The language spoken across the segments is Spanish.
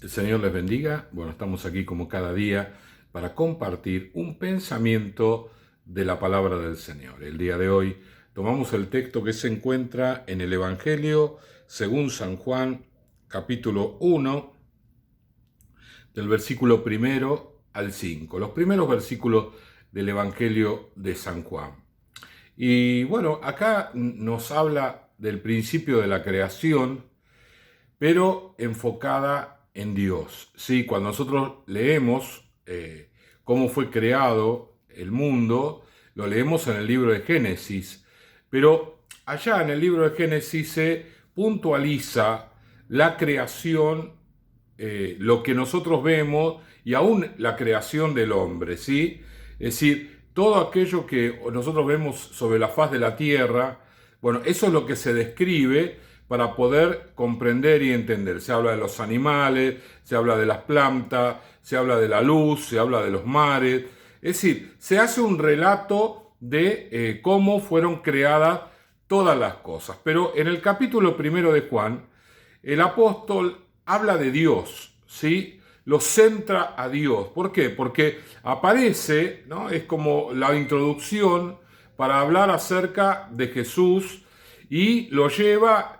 El Señor les bendiga. Bueno, estamos aquí como cada día para compartir un pensamiento de la palabra del Señor. El día de hoy tomamos el texto que se encuentra en el Evangelio según San Juan, capítulo 1, del versículo 1 al 5. Los primeros versículos del Evangelio de San Juan. Y bueno, acá nos habla del principio de la creación, pero enfocada en Dios. Sí, cuando nosotros leemos cómo fue creado el mundo, lo leemos en el libro de Génesis, pero allá en el libro de Génesis se puntualiza la creación, lo que nosotros vemos y aún la creación del hombre, ¿sí? Es decir, todo aquello que nosotros vemos sobre la faz de la tierra, bueno, eso es lo que se describe para poder comprender y entender. Se habla de los animales, se habla de las plantas, se habla de la luz, se habla de los mares. Es decir, se hace un relato de cómo fueron creadas todas las cosas. Pero en el capítulo 1 de Juan, el apóstol habla de Dios, ¿sí? Lo centra a Dios. ¿Por qué? Porque aparece, ¿no? Es como la introducción para hablar acerca de Jesús y lo lleva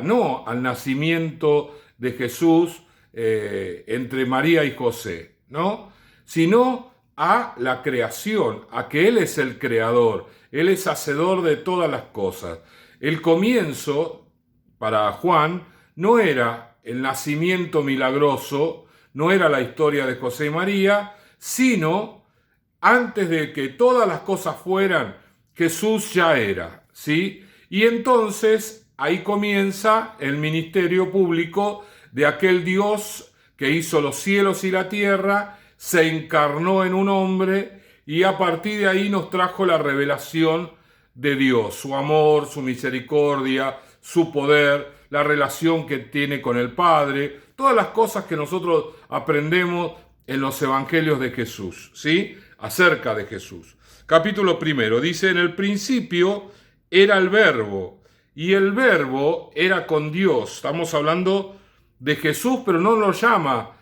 no al nacimiento de Jesús entre María y José, ¿no? Sino a la creación, a que Él es el creador, Él es hacedor de todas las cosas. El comienzo, para Juan, no era el nacimiento milagroso, no era la historia de José y María, sino antes de que todas las cosas fueran, Jesús ya era, ¿sí? Y entonces ahí comienza el ministerio público de aquel Dios que hizo los cielos y la tierra, se encarnó en un hombre y a partir de ahí nos trajo la revelación de Dios, su amor, su misericordia, su poder, la relación que tiene con el Padre, todas las cosas que nosotros aprendemos en los evangelios de Jesús, ¿sí? Acerca de Jesús. Capítulo 1 dice: en el principio era el Verbo, y el Verbo era con Dios. Estamos hablando de Jesús, pero no lo llama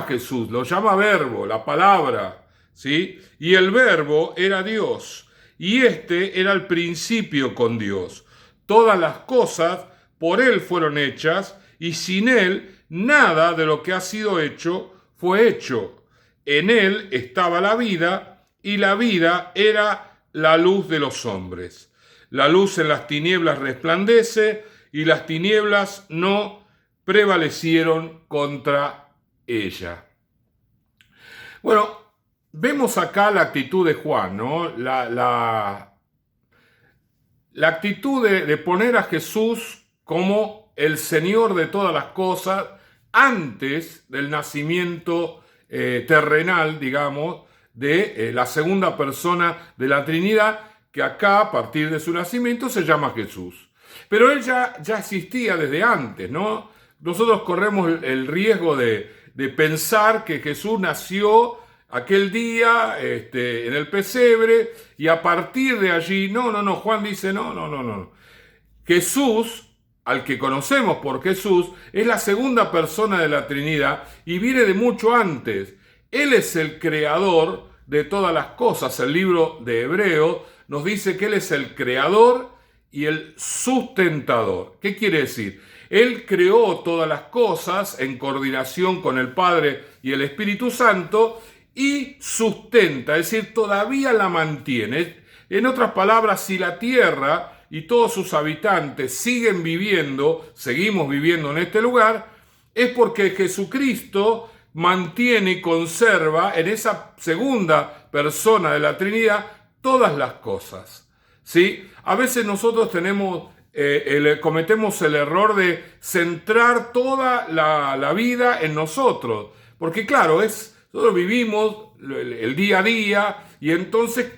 Jesús, lo llama Verbo, la palabra, ¿sí? Y el Verbo era Dios, y este era el principio con Dios. Todas las cosas por Él fueron hechas, y sin Él nada de lo que ha sido hecho fue hecho. En Él estaba la vida, y la vida era la luz de los hombres. La luz en las tinieblas resplandece, y las tinieblas no prevalecieron contra ella. Bueno, vemos acá la actitud de Juan, ¿no? La actitud de poner a Jesús como el Señor de todas las cosas antes del nacimiento terrenal, digamos, de la segunda persona de la Trinidad, que acá, a partir de su nacimiento, se llama Jesús. Pero él ya existía desde antes, ¿no? Nosotros corremos el riesgo de pensar que Jesús nació aquel día en el pesebre y a partir de allí, no, Juan dice, no. Jesús, al que conocemos por Jesús, es la segunda persona de la Trinidad y viene de mucho antes. Él es el creador de todas las cosas. El libro de Hebreos nos dice que Él es el creador y el sustentador. ¿Qué quiere decir? Él creó todas las cosas en coordinación con el Padre y el Espíritu Santo y sustenta, es decir, todavía la mantiene. En otras palabras, si la tierra y todos sus habitantes seguimos viviendo en este lugar, es porque Jesucristo mantiene y conserva en esa segunda persona de la Trinidad todas las cosas, ¿sí? A veces nosotros cometemos el error de centrar toda la vida en nosotros, porque claro, nosotros vivimos el día a día y entonces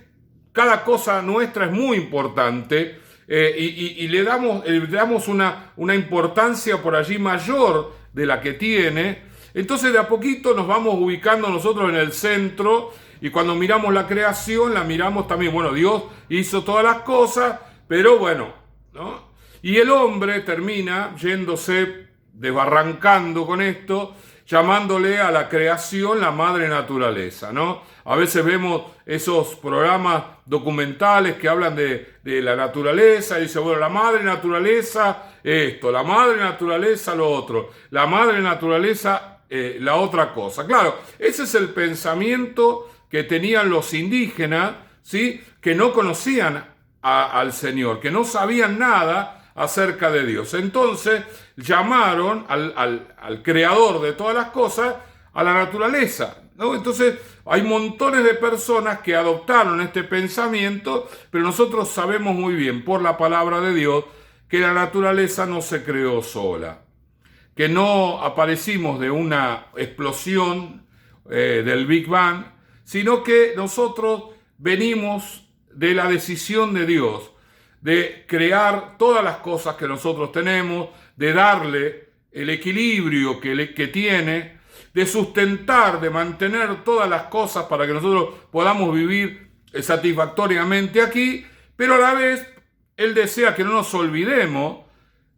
cada cosa nuestra es muy importante y le damos una importancia por allí mayor de la que tiene. Entonces de a poquito nos vamos ubicando nosotros en el centro y cuando miramos la creación la miramos también, bueno, Dios hizo todas las cosas, pero bueno, ¿no? Y el hombre termina yéndose desbarrancando con esto, llamándole a la creación la madre naturaleza, ¿no? A veces vemos esos programas documentales que hablan de la naturaleza y dice, bueno, la madre naturaleza esto, la madre naturaleza lo otro, la madre naturaleza la otra cosa. Claro, ese es el pensamiento que tenían los indígenas, ¿sí? Que no conocían al Señor, que no sabían nada acerca de Dios. Entonces llamaron al creador de todas las cosas a la naturaleza, ¿no? Entonces hay montones de personas que adoptaron este pensamiento, pero nosotros sabemos muy bien por la palabra de Dios que la naturaleza no se creó sola, que no aparecimos de una explosión del Big Bang, sino que nosotros venimos de la decisión de Dios de crear todas las cosas que nosotros tenemos, de darle el equilibrio que tiene, de sustentar, de mantener todas las cosas para que nosotros podamos vivir satisfactoriamente aquí, pero a la vez Él desea que no nos olvidemos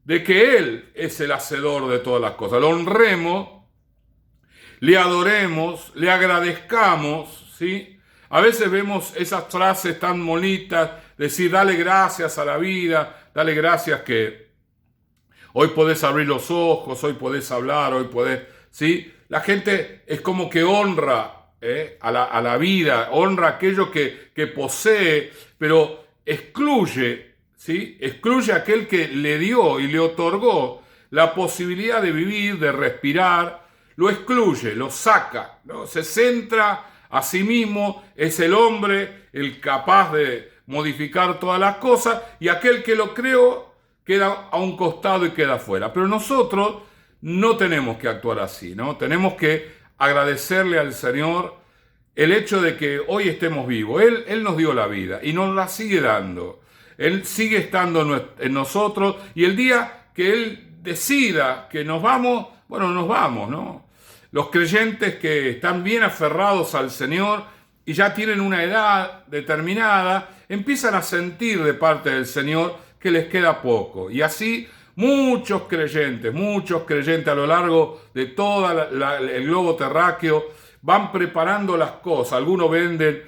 de que Él es el hacedor de todas las cosas. Lo honremos, le adoremos, le agradezcamos, ¿sí? A veces vemos esas frases tan bonitas, decir, dale gracias a la vida, dale gracias que hoy podés abrir los ojos, hoy podés hablar, hoy podés, ¿sí? La gente es como que honra a la vida, honra aquello que posee, pero excluye, ¿sí? Excluye a aquel que le dio y le otorgó la posibilidad de vivir, de respirar, lo excluye, lo saca, ¿no? Se centra a sí mismo, es el hombre el capaz de modificar todas las cosas y aquel que lo creó queda a un costado y queda fuera. Pero nosotros no tenemos que actuar así, ¿no? Tenemos que agradecerle al Señor el hecho de que hoy estemos vivos. Él nos dio la vida y nos la sigue dando. Él sigue estando en nosotros y el día que Él decida que nos vamos, bueno, nos vamos, ¿no? Los creyentes que están bien aferrados al Señor y ya tienen una edad determinada, empiezan a sentir de parte del Señor que les queda poco. Y así muchos creyentes a lo largo de todo el globo terráqueo van preparando las cosas. Algunos venden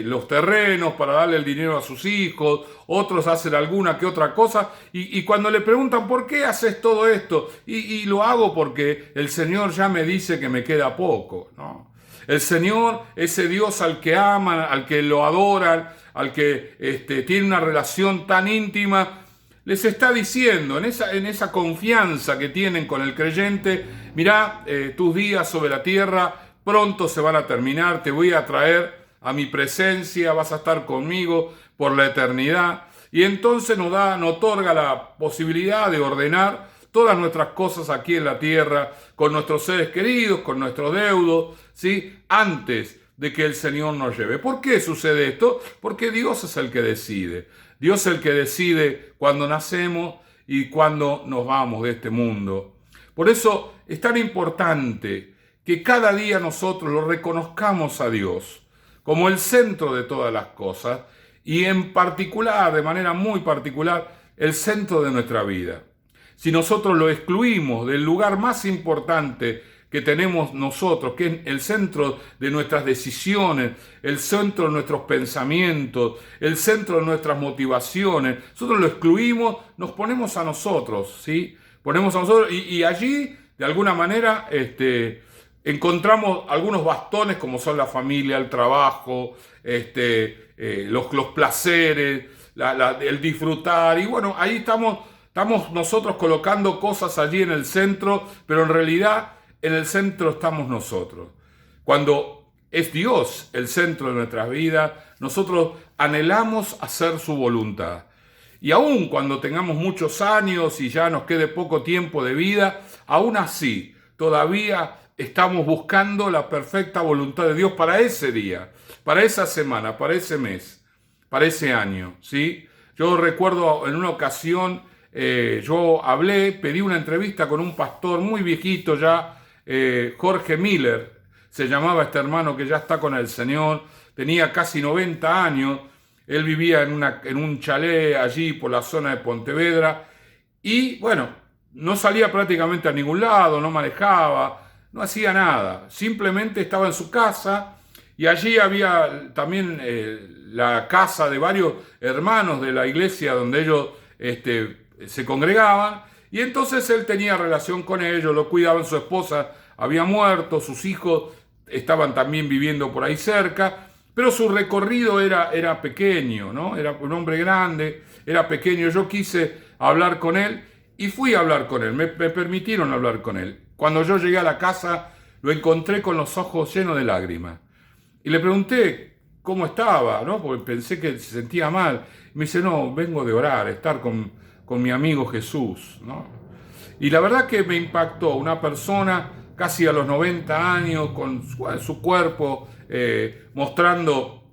los terrenos para darle el dinero a sus hijos, otros hacen alguna que otra cosa, y cuando le preguntan ¿por qué haces todo esto? Y lo hago porque el Señor ya me dice que me queda poco, ¿no? El Señor, ese Dios al que aman, al que lo adoran, al que tiene una relación tan íntima, les está diciendo en esa confianza que tienen con el creyente, mirá, tus días sobre la tierra pronto se van a terminar, te voy a traer a mi presencia, vas a estar conmigo por la eternidad. Y entonces nos otorga la posibilidad de ordenar todas nuestras cosas aquí en la tierra, con nuestros seres queridos, con nuestros deudos, ¿sí? Antes de que el Señor nos lleve. ¿Por qué sucede esto? Porque Dios es el que decide. Dios es el que decide cuándo nacemos y cuándo nos vamos de este mundo. Por eso es tan importante que cada día nosotros lo reconozcamos a Dios como el centro de todas las cosas y en particular, de manera muy particular, el centro de nuestra vida. Si nosotros lo excluimos del lugar más importante que tenemos nosotros, que es el centro de nuestras decisiones, el centro de nuestros pensamientos, el centro de nuestras motivaciones, nosotros lo excluimos, nos ponemos a nosotros, ¿sí? Ponemos a nosotros y allí, de alguna manera, encontramos algunos bastones como son la familia, el trabajo, los placeres, el disfrutar. Y bueno, ahí estamos nosotros colocando cosas allí en el centro, pero en realidad en el centro estamos nosotros. Cuando es Dios el centro de nuestras vidas, nosotros anhelamos hacer su voluntad. Y aún cuando tengamos muchos años y ya nos quede poco tiempo de vida, aún así todavía estamos buscando la perfecta voluntad de Dios para ese día, para esa semana, para ese mes, para ese año, ¿sí? Yo recuerdo en una ocasión, pedí una entrevista con un pastor muy viejito ya, Jorge Miller, se llamaba este hermano que ya está con el Señor, tenía casi 90 años, él vivía en un chalet allí por la zona de Pontevedra, y bueno, no salía prácticamente a ningún lado, no manejaba, no hacía nada. Simplemente estaba en su casa y allí había también la casa de varios hermanos de la iglesia donde ellos se congregaban. Y entonces él tenía relación con ellos, lo cuidaban, su esposa había muerto, sus hijos estaban también viviendo por ahí cerca, pero su recorrido era pequeño, ¿no? Era un hombre grande, era pequeño. Yo quise hablar con él y fui a hablar con él, me permitieron hablar con él. Cuando yo llegué a la casa, lo encontré con los ojos llenos de lágrimas. Y le pregunté cómo estaba, ¿no? Porque pensé que se sentía mal. Y me dice, no, vengo de orar, estar con mi amigo Jesús, ¿no? Y la verdad que me impactó una persona casi a los 90 años, con su cuerpo mostrando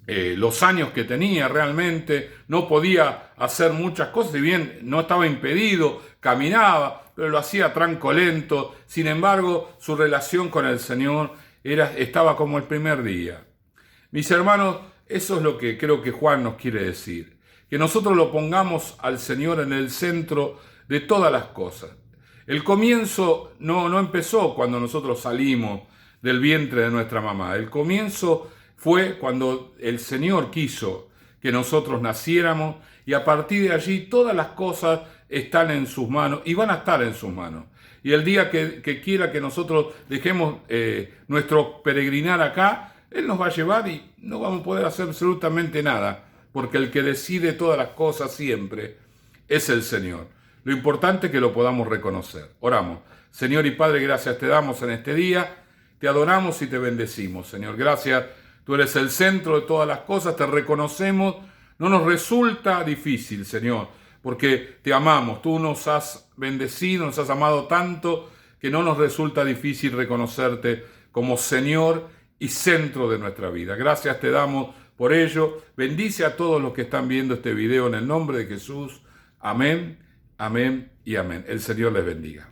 los años que tenía realmente, no podía hacer muchas cosas, si bien no estaba impedido, caminaba, pero lo hacía a tranco lento. Sin embargo, su relación con el Señor estaba como el primer día. Mis hermanos, eso es lo que creo que Juan nos quiere decir, que nosotros lo pongamos al Señor en el centro de todas las cosas. El comienzo no empezó cuando nosotros salimos del vientre de nuestra mamá. El comienzo fue cuando el Señor quiso que nosotros naciéramos, y a partir de allí todas las cosas están en sus manos y van a estar en sus manos. Y el día que quiera que nosotros dejemos nuestro peregrinar acá, Él nos va a llevar y no vamos a poder hacer absolutamente nada, porque el que decide todas las cosas siempre es el Señor. Lo importante es que lo podamos reconocer. Oramos. Señor y Padre, gracias te damos en este día, te adoramos y te bendecimos. Señor, gracias. Tú eres el centro de todas las cosas, te reconocemos. No nos resulta difícil, Señor, porque te amamos. Tú nos has bendecido, nos has amado tanto que no nos resulta difícil reconocerte como Señor y centro de nuestra vida. Gracias te damos por ello. Bendice a todos los que están viendo este video en el nombre de Jesús. Amén, amén y amén. El Señor les bendiga.